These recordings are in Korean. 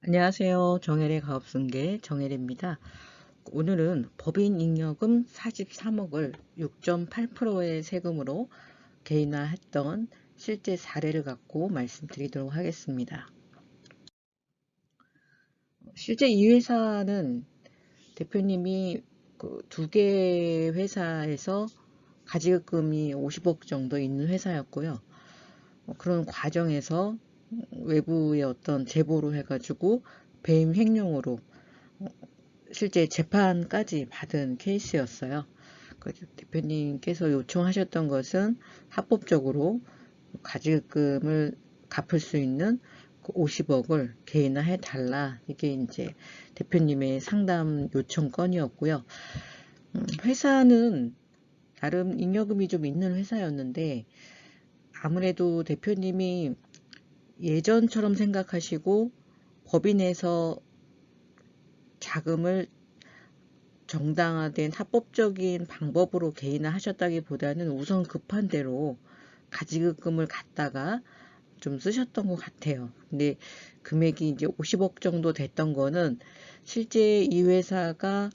안녕하세요. 정혜래 가업승계 정혜래입니다. 오늘은 법인잉여금 43억을 6.8%의 세금으로 개인화했던 실제 사례를 갖고 말씀드리도록 하겠습니다. 실제 이 회사는 대표님이 그 두 개 회사에서 가지급금이 50억 정도 있는 회사였고요. 그런 과정에서 외부의 어떤 제보로 해가지고 배임 횡령으로 실제 재판까지 받은 케이스였어요. 대표님께서 요청하셨던 것은 합법적으로 가지급금을 갚을 수 있는 50억을 개인화해 달라. 이게 이제 대표님의 상담 요청 건이었고요. 회사는 나름 잉여금이 좀 있는 회사였는데 아무래도 대표님이 예전처럼 생각하시고 법인에서 자금을 정당화된 합법적인 방법으로 개인화하셨다기보다는 우선 급한 대로 가지급금을 갖다가 좀 쓰셨던 것 같아요. 근데 금액이 이제 50억 정도 됐던 거는 실제 이 회사가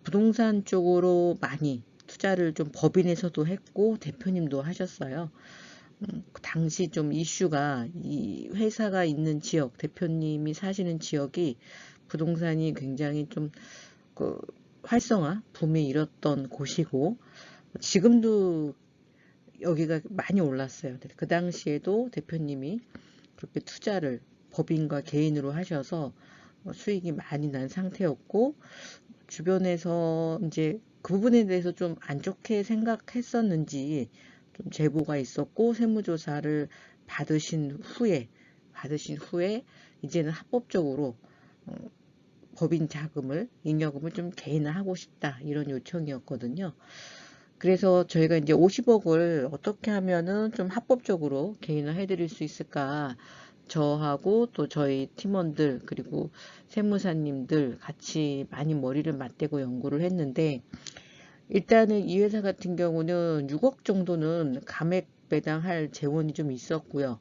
부동산 쪽으로 많이 투자를 좀 법인에서도 했고 대표님도 하셨어요. 당시 좀 이슈가 이 회사가 있는 지역, 대표님이 사시는 지역이 부동산이 굉장히 좀 그 활성화, 붐이 일었던 곳이고 지금도 여기가 많이 올랐어요. 그 당시에도 대표님이 그렇게 투자를 법인과 개인으로 하셔서 수익이 많이 난 상태였고 주변에서 이제 그 부분에 대해서 좀 안 좋게 생각했었는지 좀 제보가 있었고 세무조사를 받으신 후에 이제는 합법적으로 법인 자금을 잉여금을 좀 개인화하고 싶다 이런 요청이었거든요. 그래서 저희가 이제 50억을 어떻게 하면은 좀 합법적으로 개인화해 드릴 수 있을까 저하고 또 저희 팀원들 그리고 세무사님들 같이 많이 머리를 맞대고 연구를 했는데 일단은 이 회사 같은 경우는 6억 정도는 감액 배당할 재원이 좀 있었고요.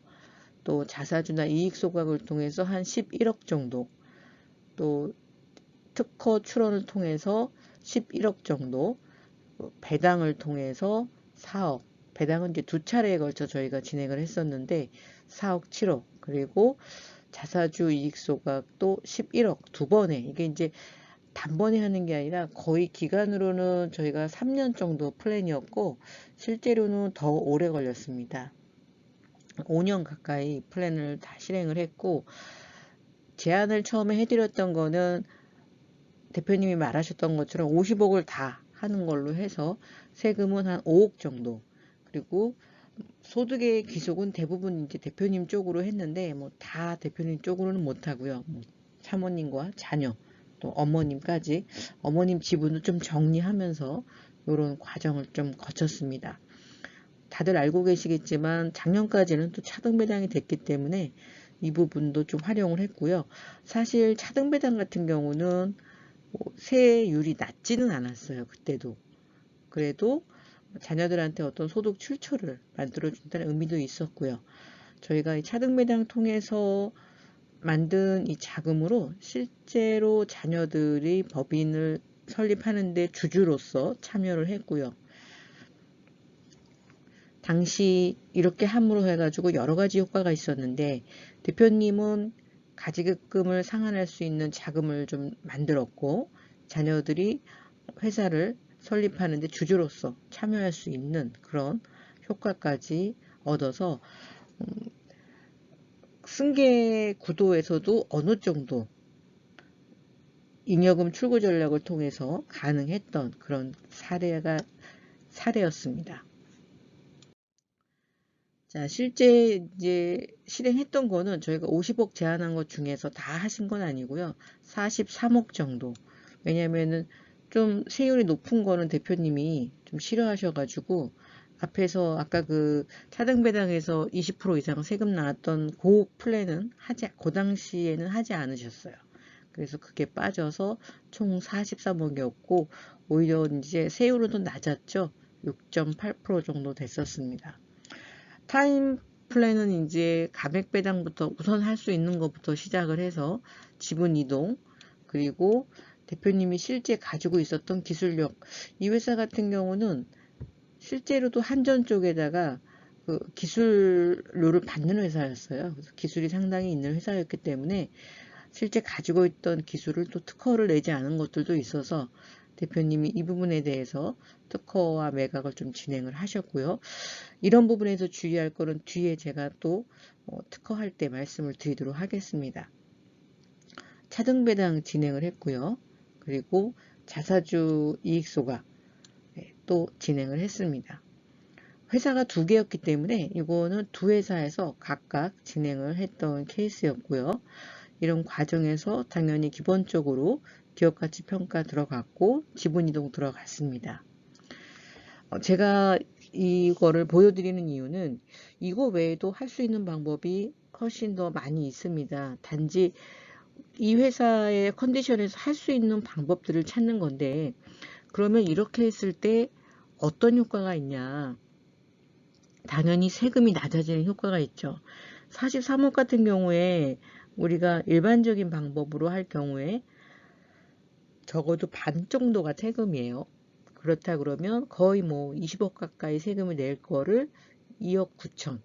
또 자사주나 이익 소각을 통해서 한 11억 정도, 또 특허 출원을 통해서 11억 정도, 배당을 통해서 4억, 배당은 이제 두 차례에 걸쳐 저희가 진행을 했었는데 4억 7억, 그리고 자사주 이익 소각도 11억 두 번에, 이게 이제 단번에 하는 게 아니라 거의 기간으로는 저희가 3년 정도 플랜이었고 실제로는 더 오래 걸렸습니다. 5년 가까이 플랜을 다 실행을 했고 제안을 처음에 해드렸던 거는 대표님이 말하셨던 것처럼 50억을 다 하는 걸로 해서 세금은 한 5억 정도, 그리고 소득의 기속은 대부분 이제 대표님 쪽으로 했는데 뭐 다 대표님 쪽으로는 못 하고요. 뭐 사모님과 자녀 또 어머님까지 어머님 지분을 좀 정리하면서 이런 과정을 좀 거쳤습니다. 다들 알고 계시겠지만 작년까지는 또 차등 배당이 됐기 때문에 이 부분도 좀 활용을 했고요. 사실 차등 배당 같은 경우는 뭐 세율이 낮지는 않았어요. 그때도. 그래도 자녀들한테 어떤 소득 출처를 만들어준다는 의미도 있었고요. 저희가 이 차등 배당 통해서 만든 이 자금으로 실제로 자녀들이 법인을 설립하는데 주주로서 참여를 했고요. 당시 이렇게 함으로 해가지고 여러 가지 효과가 있었는데 대표님은 가지급금을 상환할 수 있는 자금을 좀 만들었고 자녀들이 회사를 설립하는데 주주로서 참여할 수 있는 그런 효과까지 얻어서 승계 구도에서도 어느 정도 잉여금 출구 전략을 통해서 가능했던 그런 사례였습니다. 자, 실제 이제 실행했던 거는 저희가 50억 제안한 것 중에서 다 하신 건 아니고요. 43억 정도. 왜냐면은 좀 세율이 높은 거는 대표님이 좀 싫어하셔가지고 앞에서 아까 그 차등 배당에서 20% 이상 세금 나왔던 그 플랜은 그 당시에는 하지 않으셨어요. 그래서 그게 빠져서 총 43억이었고 오히려 이제 세율은 더 낮았죠. 6.8% 정도 됐었습니다. 타임 플랜은 이제 가액 배당부터 우선 할 수 있는 것부터 시작을 해서 지분 이동, 그리고 대표님이 실제 가지고 있었던 기술력. 이 회사 같은 경우는 실제로도 한전 쪽에다가 그 기술료를 받는 회사였어요. 그래서 기술이 상당히 있는 회사였기 때문에 실제 가지고 있던 기술을 또 특허를 내지 않은 것들도 있어서 대표님이 이 부분에 대해서 특허와 매각을 좀 진행을 하셨고요. 이런 부분에서 주의할 거는 뒤에 제가 또 특허할 때 말씀을 드리도록 하겠습니다. 차등 배당 진행을 했고요. 그리고 자사주 이익소각 또 진행을 했습니다. 회사가 두 개였기 때문에 이거는 두 회사에서 각각 진행을 했던 케이스였고요. 이런 과정에서 당연히 기본적으로 기업가치평가 들어갔고 지분이동 들어갔습니다. 제가 이거를 보여드리는 이유는 이거 외에도 할 수 있는 방법이 훨씬 더 많이 있습니다. 단지 이 회사의 컨디션에서 할 수 있는 방법들을 찾는 건데, 그러면 이렇게 했을 때 어떤 효과가 있냐? 당연히 세금이 낮아지는 효과가 있죠. 43억 같은 경우에 우리가 일반적인 방법으로 할 경우에 적어도 반 정도가 세금이에요. 그렇다 그러면 거의 뭐 20억 가까이 세금을 낼 거를 2억 9천,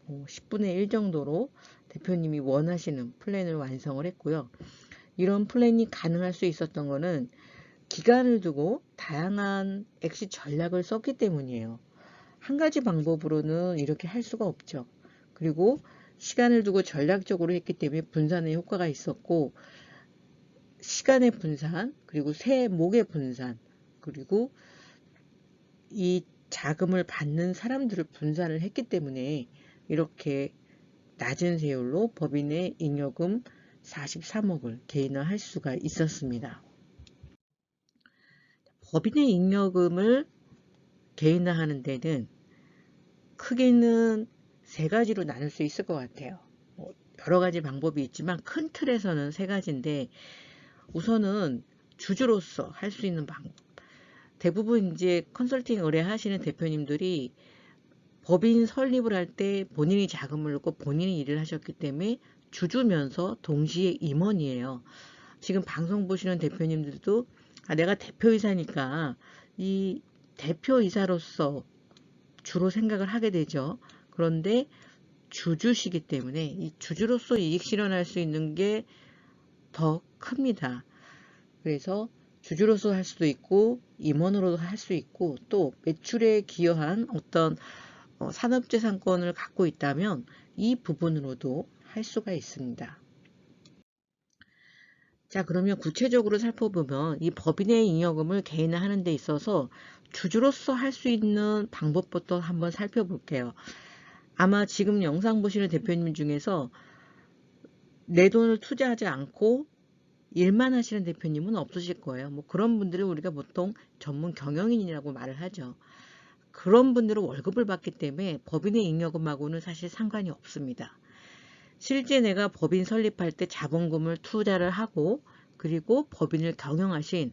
10분의 1 정도로 대표님이 원하시는 플랜을 완성을 했고요. 이런 플랜이 가능할 수 있었던 거는 기간을 두고 다양한 엑시 전략을 썼기 때문이에요. 한 가지 방법으로는 이렇게 할 수가 없죠. 그리고 시간을 두고 전략적으로 했기 때문에 분산의 효과가 있었고, 시간의 분산, 그리고 세목의 분산, 그리고 이 자금을 받는 사람들을 분산을 했기 때문에 이렇게 낮은 세율로 법인의 잉여금 43억을 개인화할 수가 있었습니다. 법인의 잉여금을 개인화하는 데는 크게는 세 가지로 나눌 수 있을 것 같아요. 여러 가지 방법이 있지만 큰 틀에서는 세 가지인데, 우선은 주주로서 할 수 있는 방법. 대부분 이제 컨설팅 의뢰하시는 대표님들이 법인 설립을 할 때 본인이 자금을 넣고 본인이 일을 하셨기 때문에 주주면서 동시에 임원이에요. 지금 방송 보시는 대표님들도 내가 대표이사니까 이 대표이사로서 주로 생각을 하게 되죠. 그런데 주주시기 때문에 이 주주로서 이익 실현할 수 있는 게 더 큽니다. 그래서 주주로서 할 수도 있고 임원으로도 할 수 있고, 또 매출에 기여한 어떤 산업재산권을 갖고 있다면 이 부분으로도 할 수가 있습니다. 자, 그러면 구체적으로 살펴보면 이 법인의 잉여금을 개인화하는 데 있어서 주주로서 할 수 있는 방법부터 한번 살펴볼게요. 아마 지금 영상 보시는 대표님 중에서 내 돈을 투자하지 않고 일만 하시는 대표님은 없으실 거예요. 뭐 그런 분들을 우리가 보통 전문 경영인이라고 말을 하죠. 그런 분들은 월급을 받기 때문에 법인의 잉여금하고는 사실 상관이 없습니다. 실제 내가 법인 설립할 때 자본금을 투자를 하고, 그리고 법인을 경영하신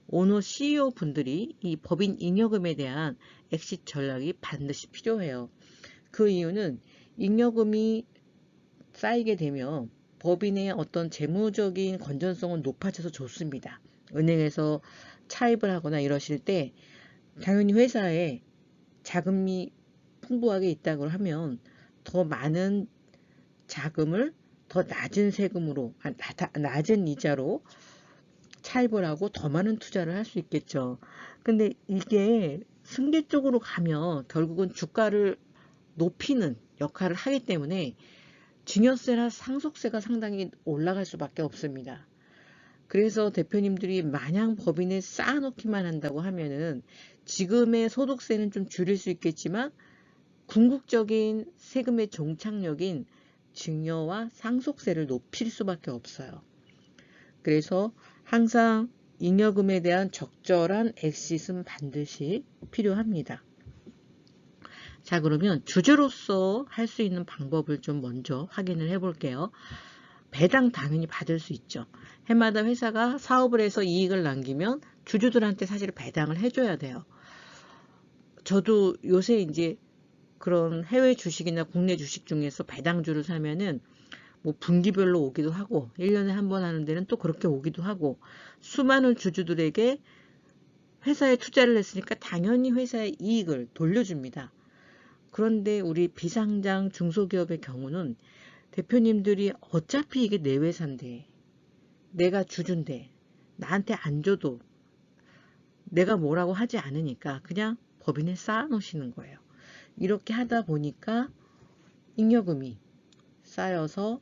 오너 CEO 분들이 이 법인 잉여금에 대한 엑시트 전략이 반드시 필요해요. 그 이유는 잉여금이 쌓이게 되면 법인의 어떤 재무적인 건전성은 높아져서 좋습니다. 은행에서 차입을 하거나 이러실 때 당연히 회사에 자금이 풍부하게 있다고 하면 더 많은 자금을 더 낮은 세금으로, 낮은 이자로 차입을 하고 더 많은 투자를 할 수 있겠죠. 근데 이게 승계 쪽으로 가면 결국은 주가를 높이는 역할을 하기 때문에 증여세나 상속세가 상당히 올라갈 수밖에 없습니다. 그래서 대표님들이 마냥 법인에 쌓아놓기만 한다고 하면은 지금의 소득세는 좀 줄일 수 있겠지만 궁극적인 세금의 종착역인 증여와 상속세를 높일 수밖에 없어요. 그래서 항상 잉여금에 대한 적절한 엑싯은 반드시 필요합니다. 자, 그러면 주주로서 할 수 있는 방법을 좀 먼저 확인을 해 볼게요. 배당 당연히 받을 수 있죠. 해마다 회사가 사업을 해서 이익을 남기면 주주들한테 사실 배당을 해줘야 돼요. 저도 요새 이제 그런 해외 주식이나 국내 주식 중에서 배당주를 사면은 뭐 분기별로 오기도 하고 1년에 한 번 하는 데는 또 그렇게 오기도 하고 수많은 주주들에게 회사에 투자를 했으니까 당연히 회사의 이익을 돌려줍니다. 그런데 우리 비상장 중소기업의 경우는 대표님들이 어차피 이게 내 회사인데 내가 주주인데 나한테 안 줘도 내가 뭐라고 하지 않으니까 그냥 법인에 쌓아 놓으시는 거예요. 이렇게 하다 보니까 잉여금이 쌓여서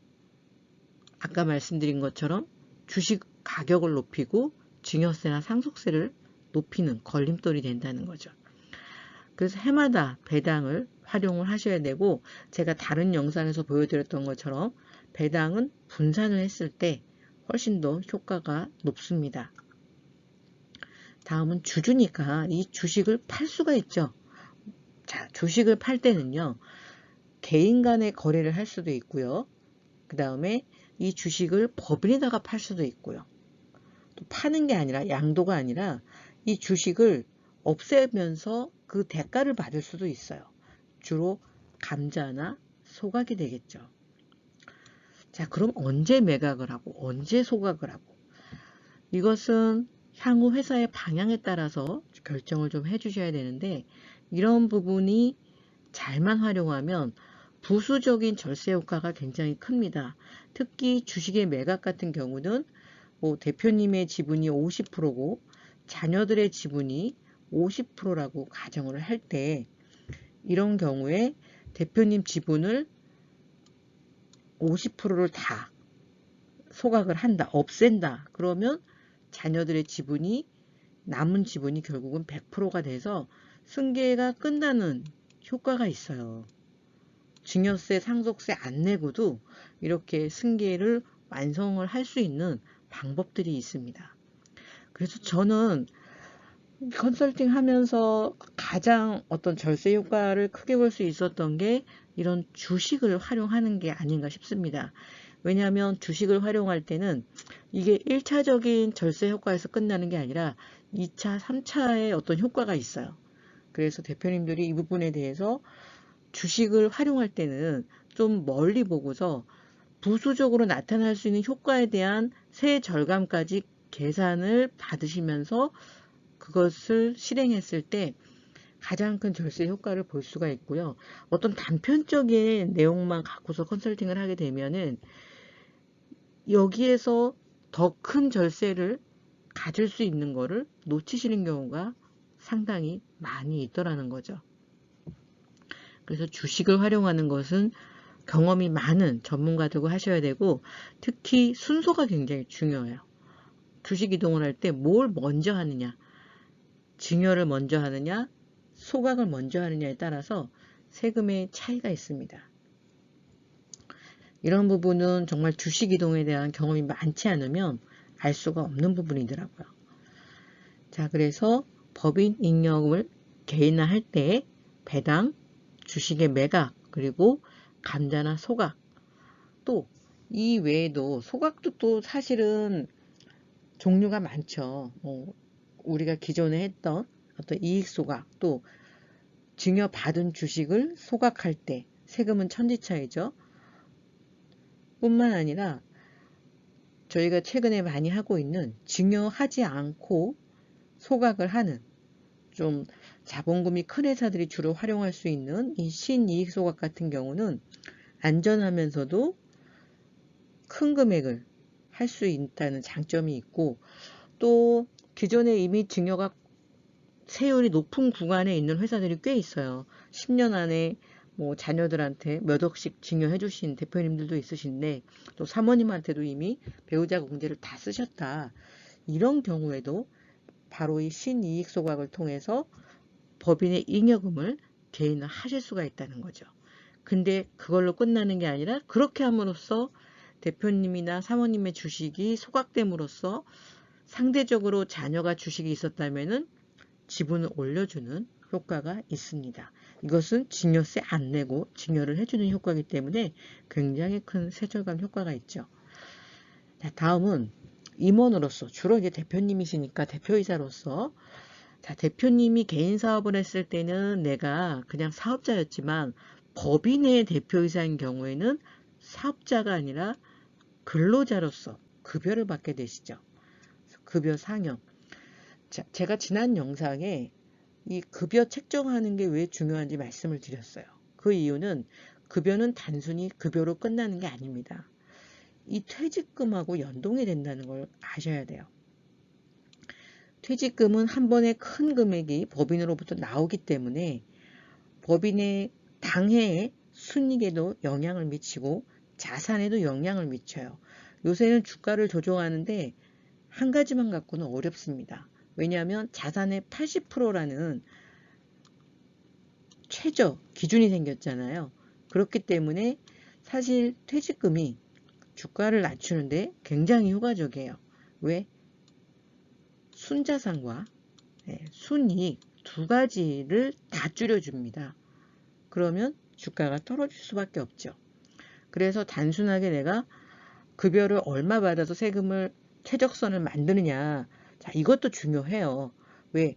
아까 말씀드린 것처럼 주식 가격을 높이고 증여세나 상속세를 높이는 걸림돌이 된다는 거죠. 그래서 해마다 배당을 활용을 하셔야 되고 제가 다른 영상에서 보여드렸던 것처럼 배당은 분산을 했을 때 훨씬 더 효과가 높습니다. 다음은 주주니까 이 주식을 팔 수가 있죠. 자, 주식을 팔 때는요. 개인 간의 거래를 할 수도 있고요. 그 다음에 이 주식을 법인에다가 팔 수도 있고요. 또 파는 게 아니라 양도가 아니라 이 주식을 없애면서 그 대가를 받을 수도 있어요. 주로 감자나 소각이 되겠죠. 자, 그럼 언제 매각을 하고 언제 소각을 하고 이것은 향후 회사의 방향에 따라서 결정을 좀 해주셔야 되는데 이런 부분이 잘만 활용하면 부수적인 절세 효과가 굉장히 큽니다. 특히 주식의 매각 같은 경우는 뭐 대표님의 지분이 50%고 자녀들의 지분이 50%라고 가정을 할 때 이런 경우에 대표님 지분을 50%를 다 소각을 한다, 없앤다. 그러면 자녀들의 지분이 남은 지분이 결국은 100%가 돼서 승계가 끝나는 효과가 있어요. 증여세, 상속세 안 내고도 이렇게 승계를 완성을 할 수 있는 방법들이 있습니다. 그래서 저는 컨설팅 하면서 가장 어떤 절세 효과를 크게 볼 수 있었던 게 이런 주식을 활용하는 게 아닌가 싶습니다. 왜냐하면 주식을 활용할 때는 이게 1차적인 절세 효과에서 끝나는 게 아니라 2차, 3차의 어떤 효과가 있어요. 그래서 대표님들이 이 부분에 대해서 주식을 활용할 때는 좀 멀리 보고서 부수적으로 나타날 수 있는 효과에 대한 세액 절감까지 계산을 받으시면서 그것을 실행했을 때 가장 큰 절세 효과를 볼 수가 있고요. 어떤 단편적인 내용만 갖고서 컨설팅을 하게 되면은 여기에서 더 큰 절세를 가질 수 있는 거를 놓치시는 경우가 상당히 많이 있더라는 거죠. 그래서 주식을 활용하는 것은 경험이 많은 전문가들과 하셔야 되고 특히 순서가 굉장히 중요해요. 주식 이동을 할 때 뭘 먼저 하느냐, 증여를 먼저 하느냐, 소각을 먼저 하느냐에 따라서 세금의 차이가 있습니다. 이런 부분은 정말 주식 이동에 대한 경험이 많지 않으면 알 수가 없는 부분이더라고요. 자, 그래서 법인 잉여금을 개인화할 때 배당, 주식의 매각, 그리고 감자나 소각, 또 이 외에도 소각도 또 사실은 종류가 많죠. 우리가 기존에 했던 어떤 이익 소각, 또 증여받은 주식을 소각할 때 세금은 천지차이죠. 뿐만 아니라 저희가 최근에 많이 하고 있는 증여하지 않고 소각을 하는 좀 자본금이 큰 회사들이 주로 활용할 수 있는 이 신이익 소각 같은 경우는 안전하면서도 큰 금액을 할 수 있다는 장점이 있고 또 기존에 이미 증여가 세율이 높은 구간에 있는 회사들이 꽤 있어요. 10년 안에 뭐 자녀들한테 몇 억씩 증여해 주신 대표님들도 있으신데 또 사모님한테도 이미 배우자 공제를 다 쓰셨다. 이런 경우에도 바로 이 신이익 소각을 통해서 법인의 잉여금을 개인화 하실 수가 있다는 거죠. 근데 그걸로 끝나는 게 아니라 그렇게 함으로써 대표님이나 사모님의 주식이 소각됨으로써 상대적으로 자녀가 주식이 있었다면은 지분을 올려주는 효과가 있습니다. 이것은 증여세 안 내고 증여를 해주는 효과이기 때문에 굉장히 큰 세절감 효과가 있죠. 자, 다음은 임원으로서 주로 이제 대표님이시니까 대표이사로서 자, 대표님이 개인 사업을 했을 때는 내가 그냥 사업자였지만 법인의 대표이사인 경우에는 사업자가 아니라 근로자로서 급여를 받게 되시죠. 급여 상여. 자, 제가 지난 영상에 이 급여 책정하는 게 왜 중요한지 말씀을 드렸어요. 그 이유는 급여는 단순히 급여로 끝나는 게 아닙니다. 이 퇴직금하고 연동이 된다는 걸 아셔야 돼요. 퇴직금은 한 번에 큰 금액이 법인으로부터 나오기 때문에 법인의 당해의 순이익에도 영향을 미치고 자산에도 영향을 미쳐요. 요새는 주가를 조정하는데 한 가지만 갖고는 어렵습니다. 왜냐하면 자산의 80%라는 최저 기준이 생겼잖아요. 그렇기 때문에 사실 퇴직금이 주가를 낮추는데 굉장히 효과적이에요. 왜? 순자산과 순이익 두 가지를 다 줄여줍니다. 그러면 주가가 떨어질 수밖에 없죠. 그래서 단순하게 내가 급여를 얼마 받아서 세금을 최적선을 만드느냐, 자, 이것도 중요해요. 왜?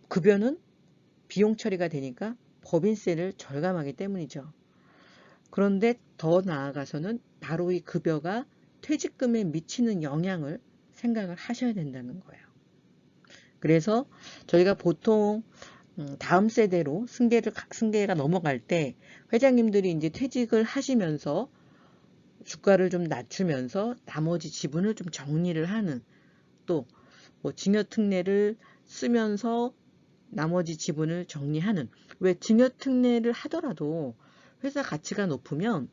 급여는 비용 처리가 되니까 법인세를 절감하기 때문이죠. 그런데 더 나아가서는 바로 이 급여가 퇴직금에 미치는 영향을 생각을 하셔야 된다는 거예요. 그래서 저희가 보통 다음 세대로 승계가 넘어갈 때 회장님들이 이제 퇴직을 하시면서 주가를 좀 낮추면서 나머지 지분을 좀 정리를 하는, 또 뭐 증여특례를 쓰면서 나머지 지분을 정리하는. 왜 증여특례를 하더라도 회사 가치가 높으면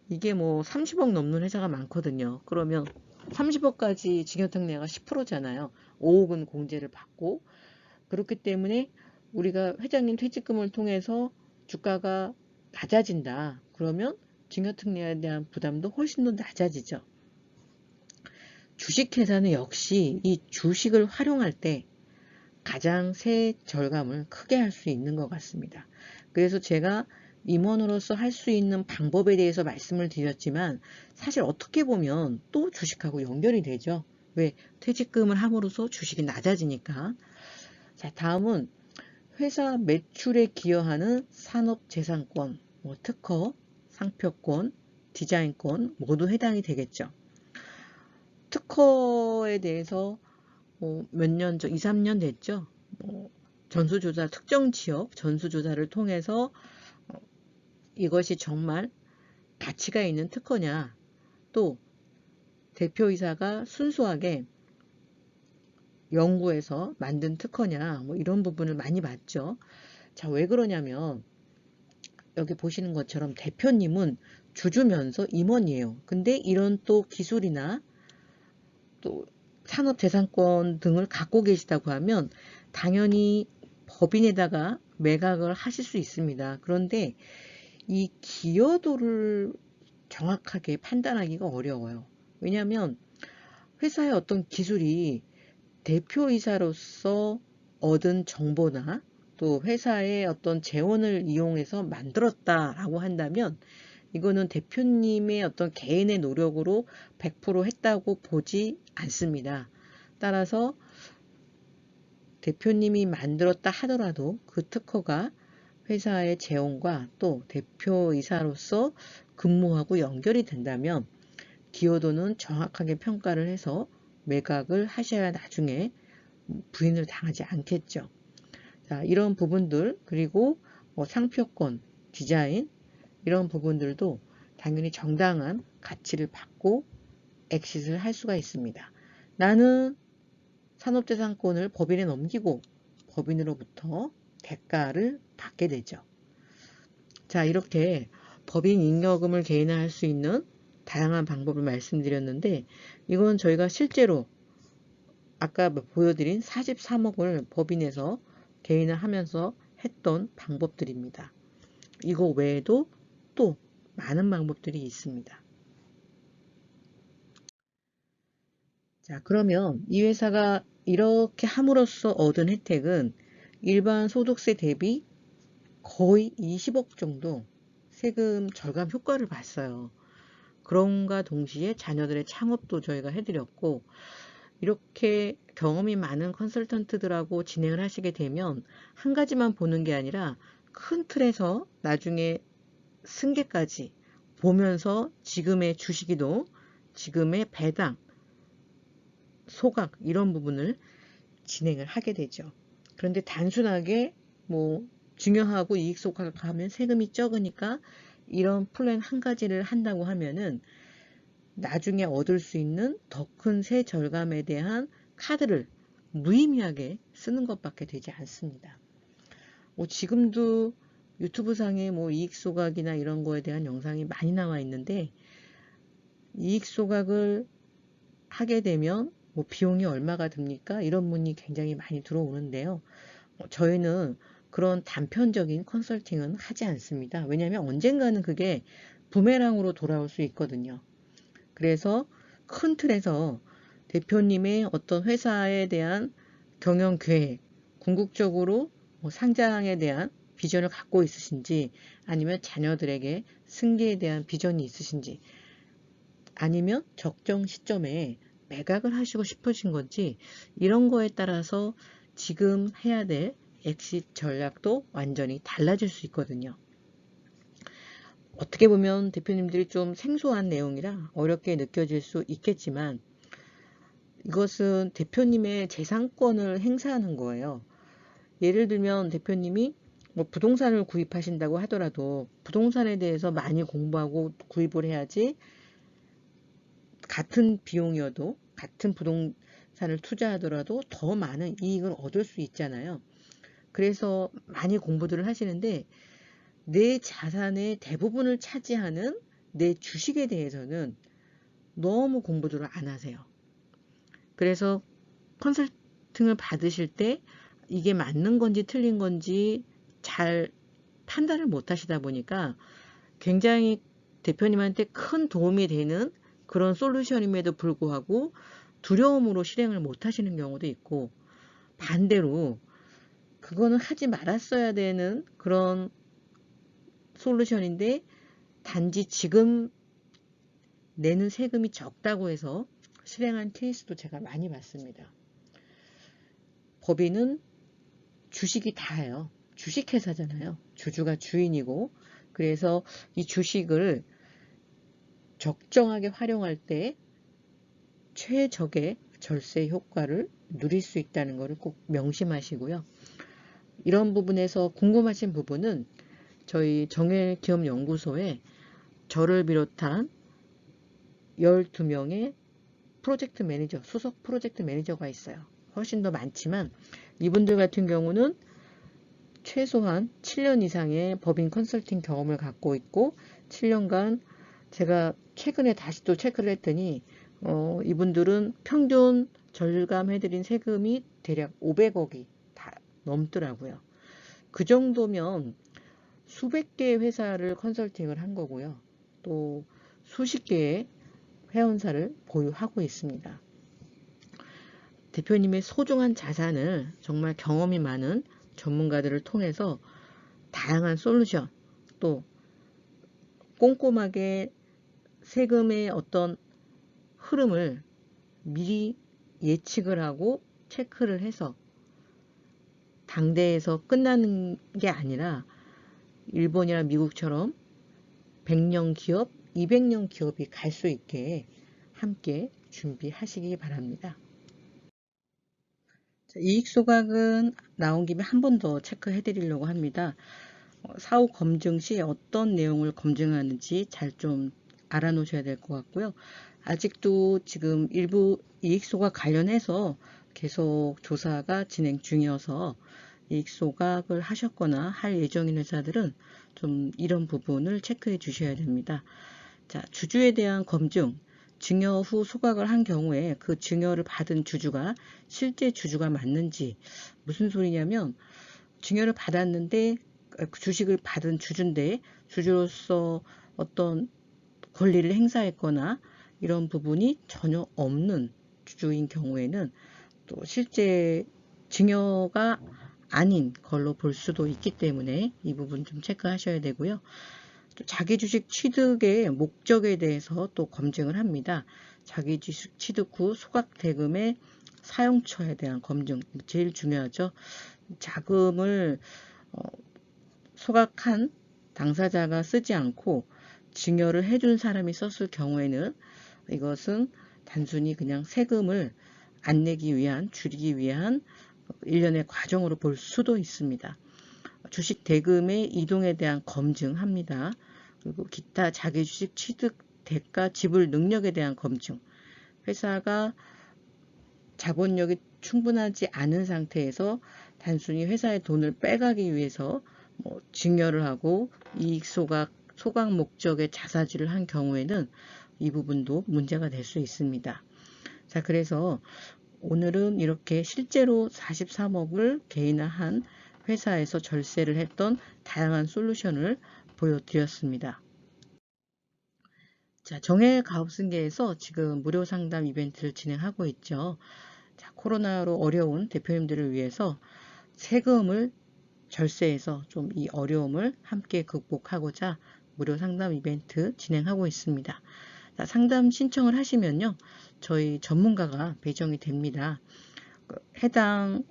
이게 뭐 30억 넘는 회사가 많거든요. 그러면 30억까지 증여특례가 10%잖아요. 5억은 공제를 받고. 그렇기 때문에 우리가 회장님 퇴직금을 통해서 주가가 낮아진다. 그러면 증여특례에 대한 부담도 훨씬 더 낮아지죠. 주식회사는 역시 이 주식을 활용할 때 가장 세액 절감을 크게 할 수 있는 것 같습니다. 그래서 제가 임원으로서 할 수 있는 방법에 대해서 말씀을 드렸지만 사실 어떻게 보면 또 주식하고 연결이 되죠. 왜? 퇴직금을 함으로써 주식이 낮아지니까. 자, 다음은 회사 매출에 기여하는 산업재산권, 뭐 특허, 상표권, 디자인권 모두 해당이 되겠죠. 특허에 대해서 몇 년 전, 2, 3년 됐죠. 전수조사, 특정 지역 전수조사를 통해서 이것이 정말 가치가 있는 특허냐, 또 대표이사가 순수하게 연구해서 만든 특허냐, 뭐 이런 부분을 많이 봤죠. 자, 왜 그러냐면 여기 보시는 것처럼 대표님은 주주면서 임원이에요. 근데 이런 또 기술이나 또 산업재산권 등을 갖고 계시다고 하면 당연히 법인에다가 매각을 하실 수 있습니다. 그런데 이 기여도를 정확하게 판단하기가 어려워요. 왜냐하면 회사의 어떤 기술이 대표이사로서 얻은 정보나 또 회사의 어떤 재원을 이용해서 만들었다라고 한다면 이거는 대표님의 어떤 개인의 노력으로 100% 했다고 보지 않습니다. 따라서 대표님이 만들었다 하더라도 그 특허가 회사의 재원과 또 대표이사로서 근무하고 연결이 된다면 기여도는 정확하게 평가를 해서 매각을 하셔야 나중에 부인을 당하지 않겠죠. 자, 이런 부분들, 그리고 상표권, 디자인 이런 부분들도 당연히 정당한 가치를 받고 엑싯을 할 수가 있습니다. 나는 산업재산권을 법인에 넘기고 법인으로부터 대가를 받게 되죠. 자, 이렇게 법인 잉여금을 개인화할 수 있는 다양한 방법을 말씀드렸는데 이건 저희가 실제로 아까 보여드린 43억을 법인에서 개인화하면서 했던 방법들입니다. 이거 외에도 또 많은 방법들이 있습니다. 자, 그러면 이 회사가 이렇게 함으로써 얻은 혜택은 일반 소득세 대비 거의 20억 정도 세금 절감 효과를 봤어요. 그럼과 동시에 자녀들의 창업도 저희가 해드렸고 이렇게 경험이 많은 컨설턴트들하고 진행을 하시게 되면 한 가지만 보는 게 아니라 큰 틀에서 나중에 승계까지 보면서 지금의 주식이동, 지금의 배당, 소각 이런 부분을 진행을 하게 되죠. 그런데 단순하게 뭐 증여하고 이익 소각하면 세금이 적으니까 이런 플랜 한 가지를 한다고 하면은 나중에 얻을 수 있는 더 큰 세 절감에 대한 카드를 무의미하게 쓰는 것밖에 되지 않습니다. 뭐 지금도 유튜브 상에 뭐 이익 소각이나 이런 거에 대한 영상이 많이 나와 있는데 이익 소각을 하게 되면 뭐 비용이 얼마가 듭니까? 이런 문의 굉장히 많이 들어오는데요. 저희는 그런 단편적인 컨설팅은 하지 않습니다. 왜냐하면 언젠가는 그게 부메랑으로 돌아올 수 있거든요. 그래서 큰 틀에서 대표님의 어떤 회사에 대한 경영 계획, 궁극적으로 뭐 상장에 대한 비전을 갖고 있으신지, 아니면 자녀들에게 승계에 대한 비전이 있으신지, 아니면 적정 시점에 매각을 하시고 싶으신 건지, 이런 거에 따라서 지금 해야 될 엑싯 전략도 완전히 달라질 수 있거든요. 어떻게 보면 대표님들이 좀 생소한 내용이라 어렵게 느껴질 수 있겠지만 이것은 대표님의 재산권을 행사하는 거예요. 예를 들면 대표님이 뭐 부동산을 구입하신다고 하더라도 부동산에 대해서 많이 공부하고 구입을 해야지 같은 비용이어도 같은 부동산을 투자하더라도 더 많은 이익을 얻을 수 있잖아요. 그래서 많이 공부들을 하시는데 내 자산의 대부분을 차지하는 내 주식에 대해서는 너무 공부들을 안 하세요. 그래서 컨설팅을 받으실 때 이게 맞는 건지 틀린 건지 잘 판단을 못 하시다 보니까 굉장히 대표님한테 큰 도움이 되는 그런 솔루션임에도 불구하고 두려움으로 실행을 못 하시는 경우도 있고, 반대로 그거는 하지 말았어야 되는 그런 솔루션인데 단지 지금 내는 세금이 적다고 해서 실행한 케이스도 제가 많이 봤습니다. 법인은 주식이 다예요. 주식회사잖아요. 주주가 주인이고, 그래서 이 주식을 적정하게 활용할 때 최적의 절세 효과를 누릴 수 있다는 것을 꼭 명심하시고요. 이런 부분에서 궁금하신 부분은 저희 정헬기업연구소에 저를 비롯한 12명의 프로젝트 매니저, 수석 프로젝트 매니저가 있어요. 훨씬 더 많지만 이분들 같은 경우는 최소한 7년 이상의 법인 컨설팅 경험을 갖고 있고 7년간 제가 최근에 다시 또 체크를 했더니 이분들은 평균 절감해드린 세금이 대략 500억이 다 넘더라고요. 그 정도면 수백 개의 회사를 컨설팅을 한 거고요. 또 수십 개의 회원사를 보유하고 있습니다. 대표님의 소중한 자산을 정말 경험이 많은 전문가들을 통해서 다양한 솔루션, 또 꼼꼼하게 세금의 어떤 흐름을 미리 예측을 하고 체크를 해서 당대에서 끝나는 게 아니라 일본이나 미국처럼 100년 기업, 200년 기업이 갈 수 있게 함께 준비하시기 바랍니다. 이익 소각은 나온 김에 한 번 더 체크해 드리려고 합니다. 사후 검증 시 어떤 내용을 검증하는지 잘 좀 알아놓으셔야 될 것 같고요. 아직도 지금 일부 이익 소각 관련해서 계속 조사가 진행 중이어서 이익 소각을 하셨거나 할 예정인 회사들은 좀 이런 부분을 체크해 주셔야 됩니다. 자, 주주에 대한 검증. 증여 후 소각을 한 경우에 그 증여를 받은 주주가 실제 주주가 맞는지, 무슨 소리냐면 증여를 받았는데 주식을 받은 주주인데 주주로서 어떤 권리를 행사했거나 이런 부분이 전혀 없는 주주인 경우에는 또 실제 증여가 아닌 걸로 볼 수도 있기 때문에 이 부분 좀 체크하셔야 되고요. 또 자기 주식 취득의 목적에 대해서 또 검증을 합니다. 자기 주식 취득 후 소각 대금의 사용처에 대한 검증, 제일 중요하죠. 자금을 소각한 당사자가 쓰지 않고 증여를 해준 사람이 썼을 경우에는 이것은 단순히 그냥 세금을 안 내기 위한, 줄이기 위한 일련의 과정으로 볼 수도 있습니다. 주식 대금의 이동에 대한 검증합니다. 그리고 기타 자기 주식 취득 대가 지불 능력에 대한 검증. 회사가 자본력이 충분하지 않은 상태에서 단순히 회사의 돈을 빼가기 위해서 증여를 하고 이익 소각 목적의 자사질을 한 경우에는 이 부분도 문제가 될 수 있습니다. 자, 그래서 오늘은 이렇게 실제로 43억을 개인화한 회사에서 절세를 했던 다양한 솔루션을 보여드렸습니다. 자, 정해 가업승계에서 지금 무료 상담 이벤트를 진행하고 있죠. 자, 코로나로 어려운 대표님들을 위해서 세금을 절세해서 좀 이 어려움을 함께 극복하고자 무료 상담 이벤트 진행하고 있습니다. 자, 상담 신청을 하시면요, 저희 전문가가 배정이 됩니다. 해당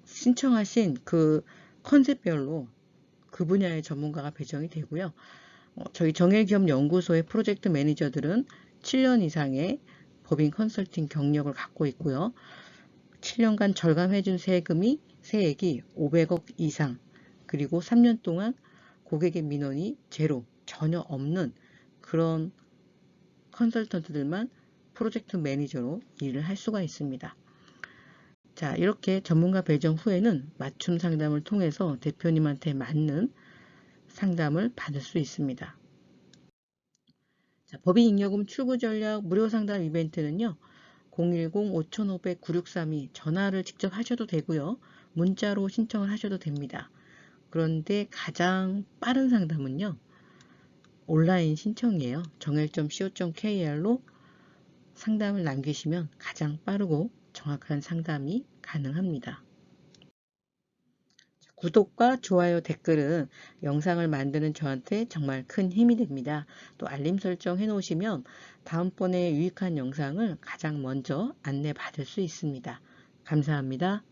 신청하신 그 컨셉별로 그 분야의 전문가가 배정이 되고요. 저희 정일기업연구소의 프로젝트 매니저들은 7년 이상의 법인 컨설팅 경력을 갖고 있고요. 7년간 절감해준 세액이 500억 이상, 그리고 3년 동안 고객의 민원이 제로, 전혀 없는 그런 컨설턴트들만 프로젝트 매니저로 일을 할 수가 있습니다. 자, 이렇게 전문가 배정 후에는 맞춤 상담을 통해서 대표님한테 맞는 상담을 받을 수 있습니다. 자, 법인잉여금 출구 전략 무료 상담 이벤트는요. 010-5500-9632 전화를 직접 하셔도 되고요. 문자로 신청을 하셔도 됩니다. 그런데 가장 빠른 상담은요. 온라인 신청이에요. 정헬.co.kr로 상담을 남기시면 가장 빠르고 정확한 상담이 가능합니다. 구독과 좋아요, 댓글은 영상을 만드는 저한테 정말 큰 힘이 됩니다. 또 알림 설정 해놓으시면 다음번에 유익한 영상을 가장 먼저 안내받을 수 있습니다. 감사합니다.